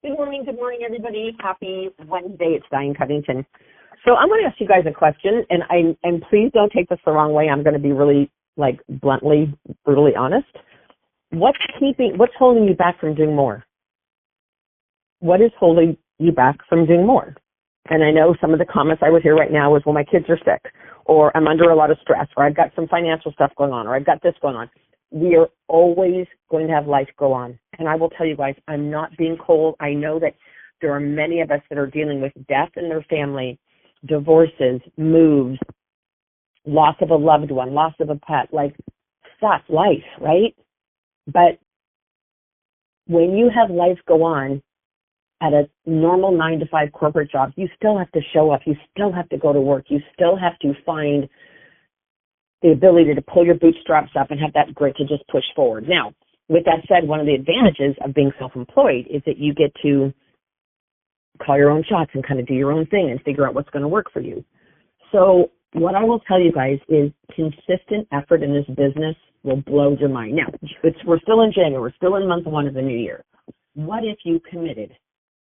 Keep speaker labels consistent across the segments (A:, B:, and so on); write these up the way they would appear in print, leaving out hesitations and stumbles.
A: Good morning, everybody. Happy Wednesday. It's Diane Covington. So I'm going to ask you guys a question, and please don't take this the wrong way. I'm going to be really, bluntly, brutally honest. What's holding you back from doing more? What is holding you back from doing more? And I know some of the comments I would hear right now is, well, my kids are sick, or I'm under a lot of stress, or I've got some financial stuff going on, or I've got this going on. We are always going to have life go on. And I will tell you guys, I'm not being cold. I know that there are many of us that are dealing with death in their family, divorces, moves, loss of a loved one, loss of a pet, stuff, life, right? But when you have life go on at a normal 9-to-5 corporate job, you still have to show up. You still have to go to work. You still have to find the ability to pull your bootstraps up and have that grit to just push forward. Now, with that said, one of the advantages of being self-employed is that you get to call your own shots and kind of do your own thing and figure out what's going to work for you. So what I will tell you guys is consistent effort in this business will blow your mind. Now, we're still in January. We're still in month one of the new year. What if you committed,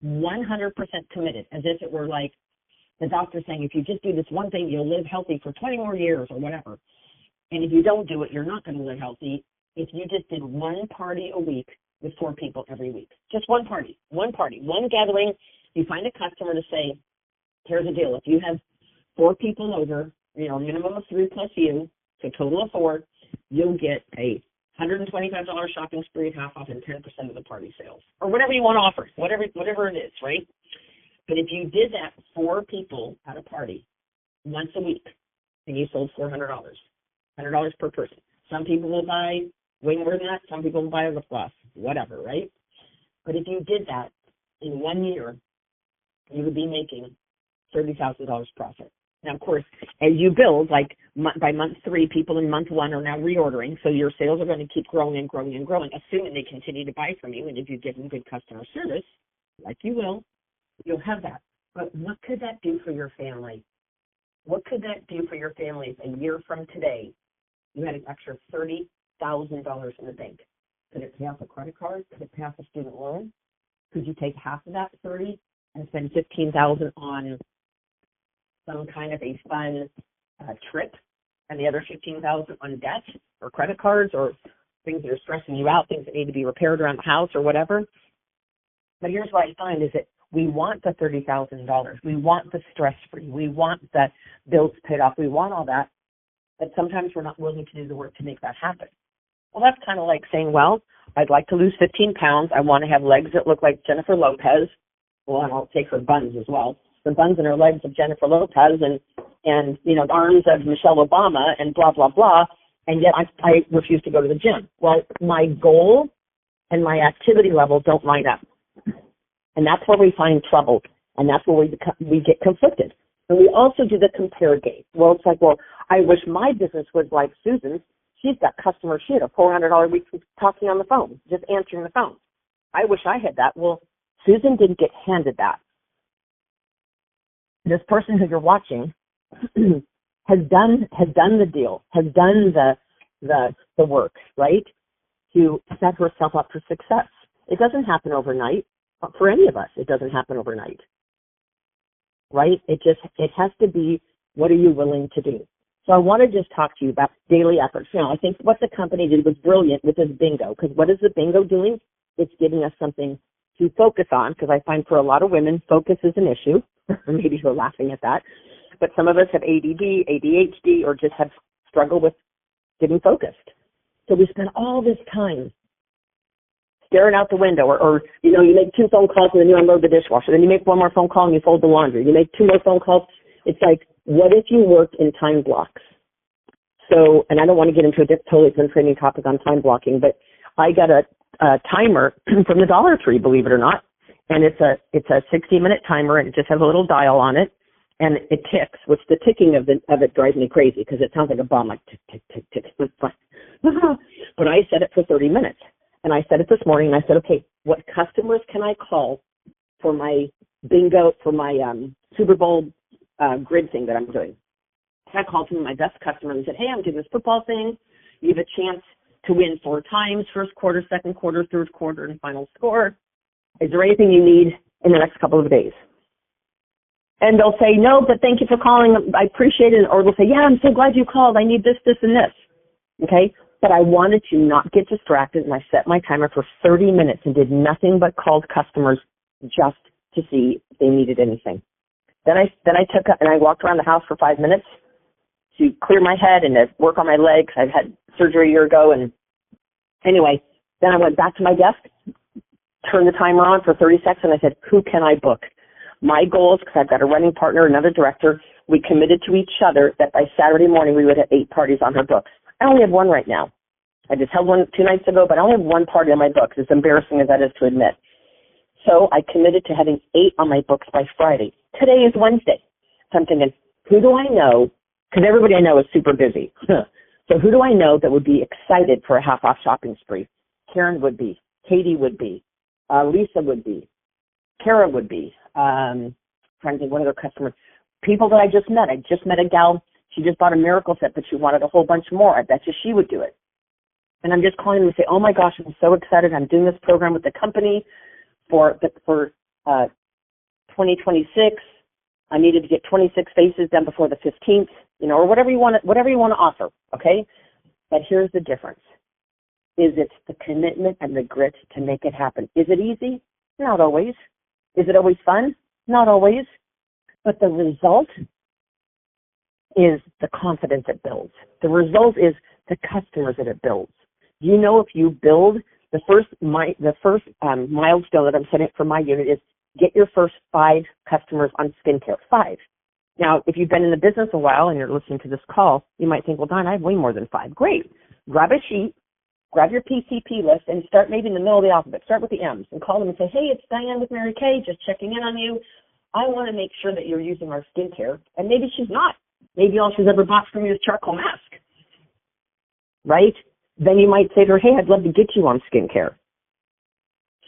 A: 100% committed, as if it were like the doctor saying, if you just do this one thing, you'll live healthy for 20 more years or whatever. And if you don't do it, you're not going to live healthy. If you just did one party a week with 4 people every week, just one party, one gathering, you find a customer to say, here's the deal. If you have 4 people over, minimum of 3 plus you, so total of 4, you'll get a $125 shopping spree, half off, and 10% of the party sales, or whatever you want to offer, whatever it is, right? But if you did that 4 people at a party once a week, and you sold $400, $100 per person. Some people will buy way more than that. Some people will buy a lip gloss, whatever, right? But if you did that in 1 year, you would be making $30,000 profit. Now, of course, as you build, by month 3, people in month 1 are now reordering, so your sales are going to keep growing and growing and growing, assuming they continue to buy from you. And if you give them good customer service, like you will, you'll have that. But what could that do for your family? What could that do for your family if a year from today you had an extra $30,000 in the bank? Could it pay off a credit card? Could it pay off a student loan? Could you take half of that 30 and spend $15,000 on some kind of a fun trip, and the other $15,000 on debt or credit cards or things that are stressing you out, things that need to be repaired around the house or whatever? But here's what I find is that we want the $30,000. We want the stress-free. We want the bills paid off. We want all that. But sometimes we're not willing to do the work to make that happen. Well, that's kind of like saying, well, I'd like to lose 15 pounds. I want to have legs that look like Jennifer Lopez. Well, and I'll take her buns as well. The buns and her legs of Jennifer Lopez and the arms of Michelle Obama and blah, blah, blah. And yet I refuse to go to the gym. Well, my goal and my activity level don't line up. And that's where we find trouble. And that's where we get conflicted. And we also do the compare game. Well, it's like, well, I wish my business was like Susan's. She's got customers. She had a $400 a week talking on the phone, just answering the phone. I wish I had that. Well, Susan didn't get handed that. This person who you're watching has done the deal, has done the work, right, to set herself up for success. It doesn't happen overnight. For any of us, it doesn't happen overnight. Right? It has to be, what are you willing to do? So I want to just talk to you about daily efforts. I think what the company did was brilliant with this bingo, because what is the bingo doing? It's giving us something to focus on, because I find for a lot of women, focus is an issue. Maybe you're laughing at that. But some of us have ADD, ADHD, or just have struggled with getting focused. So we spend all this time staring out the window, or you make 2 phone calls and then you unload the dishwasher. Then you make 1 more phone call and you fold the laundry. You make 2 more phone calls. It's like, what if you worked in time blocks? So, and I don't want to get into a totally different training topic on time blocking, but I got a timer from the Dollar Tree, believe it or not, and it's a 60-minute timer, and it just has a little dial on it, and it ticks. Which the ticking of it drives me crazy because it sounds like a bomb, like tick, tick, tick, tick. But I set it for 30 minutes. And I said it this morning, and I said, okay, what customers can I call for my bingo, for my Super Bowl grid thing that I'm doing? I called some of my best customers and said, hey, I'm doing this football thing. You have a chance to win 4 times, first quarter, second quarter, third quarter, and final score. Is there anything you need in the next couple of days? And they'll say, no, but thank you for calling. I appreciate it. Or they'll say, yeah, I'm so glad you called. I need this, this, and this. Okay? But I wanted to not get distracted, and I set my timer for 30 minutes and did nothing but called customers just to see if they needed anything. Then I walked around the house for 5 minutes to clear my head and to work on my legs. I've had surgery a year ago, and anyway, then I went back to my desk, turned the timer on for 30 seconds, and I said, who can I book? My goal is, because I've got a running partner, another director, we committed to each other that by Saturday morning we would have 8 parties on her books. I only have 1 right now. I just held one 2 nights ago, but I only have 1 party on my books, as embarrassing as that is to admit. So I committed to having 8 on my books by Friday. Today is Wednesday. So I'm thinking, who do I know? Because everybody I know is super busy. So who do I know that would be excited for a half-off shopping spree? Karen would be. Katie would be. Lisa would be. Kara would be. Trying to think what other customers. People that I just met. I just met a gal. She just bought a miracle set, but she wanted a whole bunch more. I bet you she would do it. And I'm just calling them and say, oh my gosh, I'm so excited. I'm doing this program with the company for 2026. I needed to get 26 faces done before the 15th, or whatever you want to offer. Okay. But here's the difference. Is it's the commitment and the grit to make it happen. Is it easy? Not always. Is it always fun? Not always. But the result is the confidence it builds. The result is the customers that it builds. If you build the first milestone that I'm setting for my unit is get your first 5 customers on skincare. 5. Now, if you've been in the business a while and you're listening to this call, you might think, well, Don, I have way more than 5. Great. Grab a sheet, grab your PCP list, and start maybe in the middle of the alphabet. Start with the M's and call them and say, hey, it's Diane with Mary Kay, just checking in on you. I want to make sure that you're using our skincare. And maybe she's not. Maybe all she's ever bought from you is charcoal mask. Right? Then you might say to her, hey, I'd love to get you on skincare.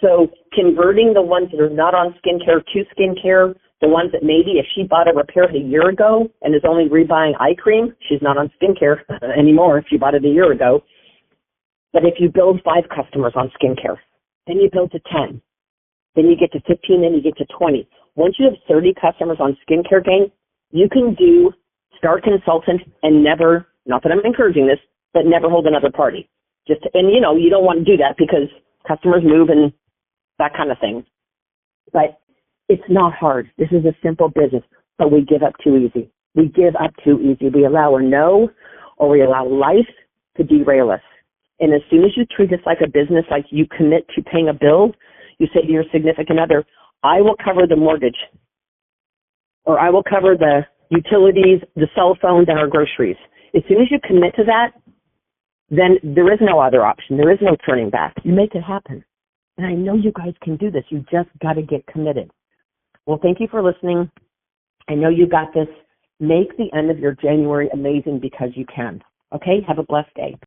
A: So converting the ones that are not on skincare to skincare, the ones that maybe if she bought a repair a year ago and is only rebuying eye cream, she's not on skincare anymore if she bought it a year ago. But if you build 5 customers on skincare, then you build to 10, then you get to 15, then you get to 20. Once you have 30 customers on skincare, gang, you can do Star Consultant and never, not that I'm encouraging this, but never hold another party. You don't want to do that because customers move and that kind of thing. But it's not hard. This is a simple business, but we give up too easy. We give up too easy. We allow a no, or we allow life to derail us. And as soon as you treat this like a business, like you commit to paying a bill, you say to your significant other, I will cover the mortgage, or I will cover the utilities, the cell phones, and our groceries. As soon as you commit to that, then there is no other option. There is no turning back. You make it happen. And I know you guys can do this. You just got to get committed. Well, thank you for listening. I know you got this. Make the end of your January amazing because you can. Okay? Have a blessed day.